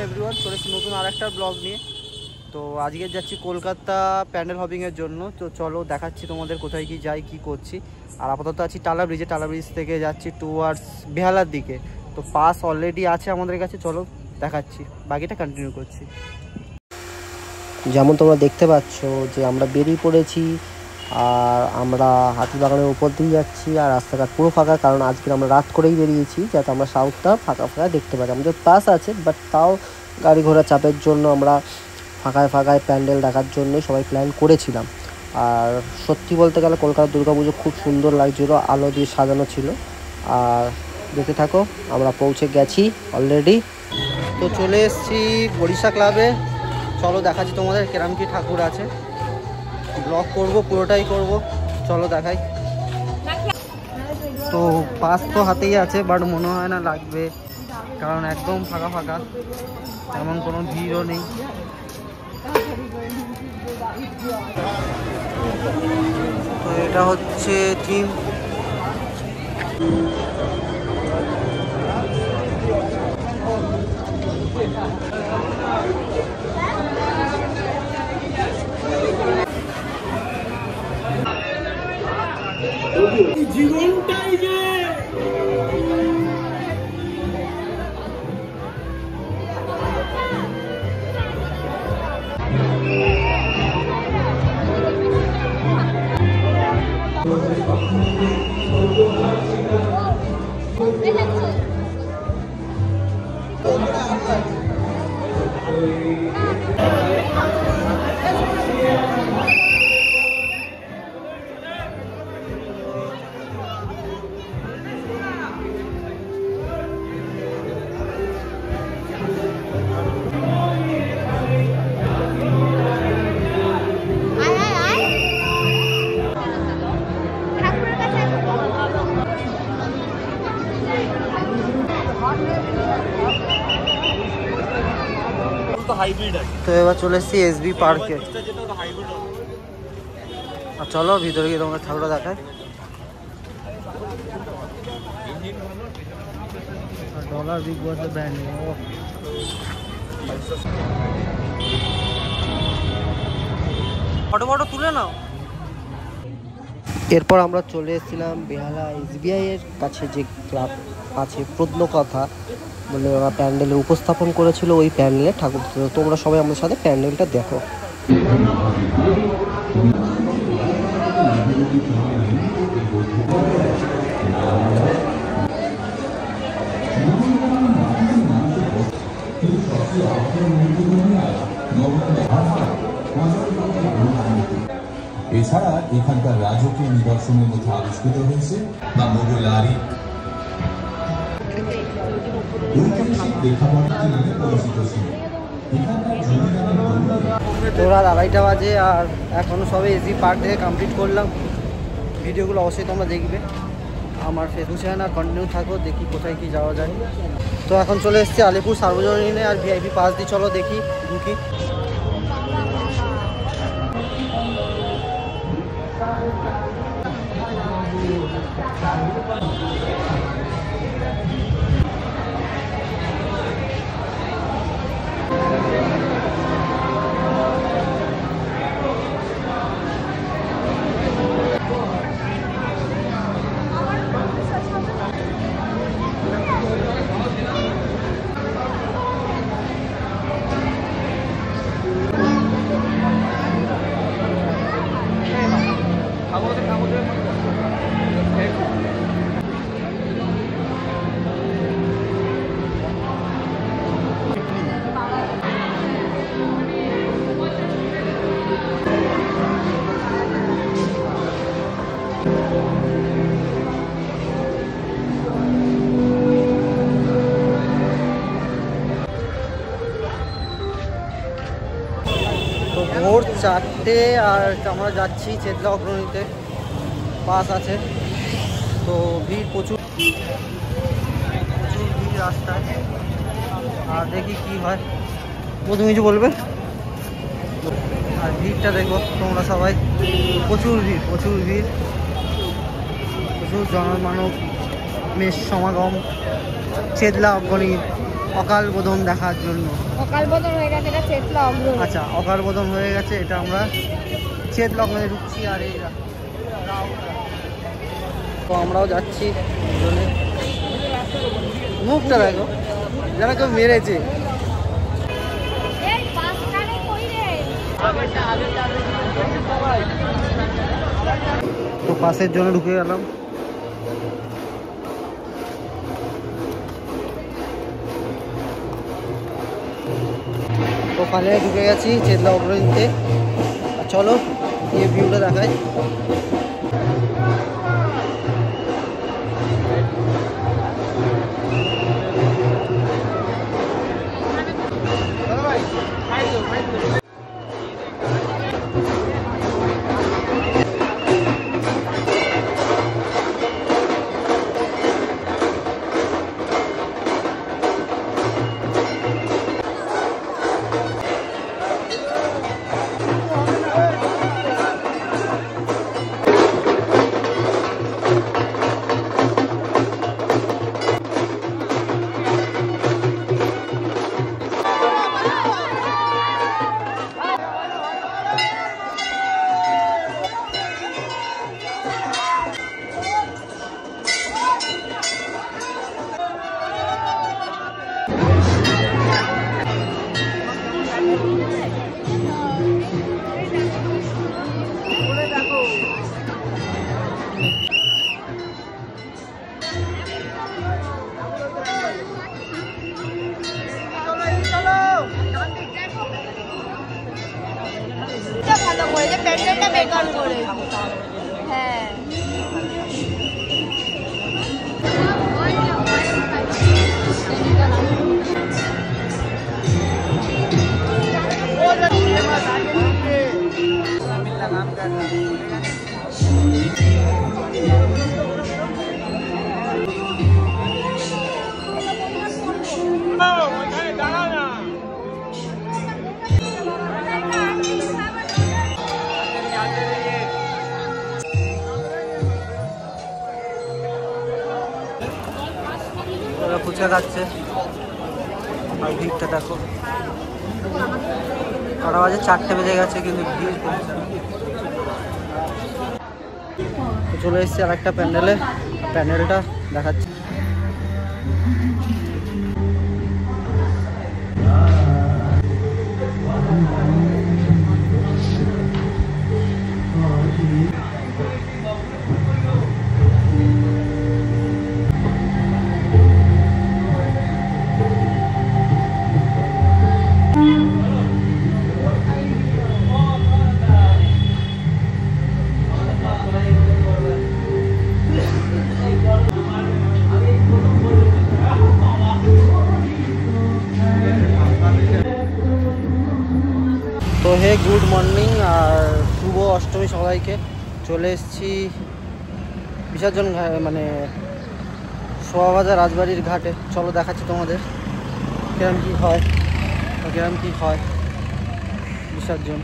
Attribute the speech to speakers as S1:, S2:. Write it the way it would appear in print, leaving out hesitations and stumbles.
S1: Everyone, চলে এসেছি নতুন আরেকটা ব্লগ নিয়ে। তো আজকে যাচ্ছি কলকাতা প্যান্ডেল হপিংয়ের জন্য। তো চলো দেখাচ্ছি তোমাদের কোথায় কি যাই, কি করছি। আর আপাতত আছি টালা ব্রিজে। টালা ব্রিজ থেকে যাচ্ছি টুয়ার্ডস বেহালার দিকে। তো পাস অলরেডি আছে আমাদের কাছে, চলো দেখাচ্ছি, বাকিটা কন্টিনিউ করছি। যেমন তোমরা দেখতে পাচ্ছ যে আমরা বেরিয়ে পড়েছি, আর আমরা হাতিবাগানের উপর দিয়ে যাচ্ছি। আর রাস্তাঘাট পুরো ফাঁকা, কারণ আজকে আমরা রাত করেই বেরিয়েছি যাতে আমরা সাউথটা ফাঁকা ফাঁকা দেখতে পারি। আমাদের পাস আছে, বাট তাও গাড়ি ঘোড়া চাপের জন্য আমরা ফাঁকায় ফাঁকায় প্যান্ডেল দেখার জন্যই সবাই প্ল্যান করেছিলাম। আর সত্যি বলতে গেলে কলকাতার দুর্গাপুজো খুব সুন্দর লাগছিলো, আলো দিয়ে সাজানো ছিল। আর দেখতে থাকো, আমরা পৌঁছে গেছি অলরেডি। তো চলে এসেছি বরিশা ক্লাবে। চলো দেখাচ্ছি তোমাদের কেরাম কি ঠাকুর আছে। ব্লগ করব, পুরোটাই করব, চলো দেখাই। তো পাস তো হাতেই আছে, বাট মনে হয় না লাগবে, কারণ একদম ফাঁকা ফাঁকা, এমন কোনো ভিড়ও নেই। তো এটা হচ্ছে থিম। জীবনটাই যে তো এবার চলে এসেছি এসবি পার্কে। আর চলো ভিতরে গিয়ে তোমাকে ঠাকুরটা দেখায়। ডলার বিগ বসের ব্র্যান্ড, ফটো ফটো তুলে নাও। এরপর আমরা চলে এসেছিলাম বেহালা SBI এর কাছে, যে ক্লাব আছে প্রত্নকথা বলে, ওরা প্যান্ডেলে উপস্থাপন করেছিল ওই প্যান্ডেলের ঠাকুর। তোমরা সবাই আমাদের সাথে প্যান্ডেলটা দেখো।
S2: এছাড়া এখানকার রাজকীয় নিদর্শনের মধ্যে আবিষ্কৃত হয়েছে বা মোগল আরি
S1: তো রাত 2:30 বাজে, আর এখনও সবে এসবি পার্ক থেকে কমপ্লিট করলাম। ভিডিওগুলো অবশ্যই তোমরা দেখবে আমার ফেসবুক চ্যানেল, আর কন্টিনিউ থাকো, দেখি কোথায় কি যাওয়া যায়। তো এখন চলে এসেছি আলিপুর সার্বজনীনে, আর VIP পাস দিয়ে চলো দেখি ঢুকি। ভোর 4টে, আর আমরা যাচ্ছি চেতলা অগ্রণীতে, পাস আছে। তো ভিড় প্রচুর ভিড় রাস্তায়, আর দেখি কি হয়। তুমি কিছু বলবে? আর ভিড়টা দেখো তোমরা সবাই, প্রচুর ভিড়, প্রচুর ভিড়, প্রচুর জনমানব মেষ সমাগম চেতলা অগ্নি অকাল বোধন দেখার জন্য।
S3: অকাল বোধন হয়ে গেছে, এটা চেতলা অগ্নি।
S1: আচ্ছা, অকাল বোধন হয়ে গেছে, এটা আমরা চেতলা অগ্নি ঢুকছি। আর এই তো আমরাও যাচ্ছি, মুখটা দেখো যেন কেউ মেরেছে। তো পাশের জন্য ঢুকে গেলাম। তো ফাইনালি ঢুকে গেছি চেতলা অগ্নিতে। চলো এই ভিউটা দেখাই।
S3: ভালো করে যে প্যান্ডেলটা বেকার করে। হ্যাঁ
S1: ফুচকা খাচ্ছে। আর ভিড়টা দেখো, কটা বাজে? 4টে বেজে গেছে, কিন্তু ভিড় কমছে না। চলে এসেছি আর একটা প্যান্ডেলে, প্যান্ডেলটা দেখাচ্ছি। তো হে গুড মর্নিং আর শুভ অষ্টমী সবাইকে। চলে এসেছি বিসর্জন মানে শোভাবাজার রাজবাড়ির ঘাটে। চলো দেখাচ্ছি তোমাদের কিরম কী হয় বিসর্জন।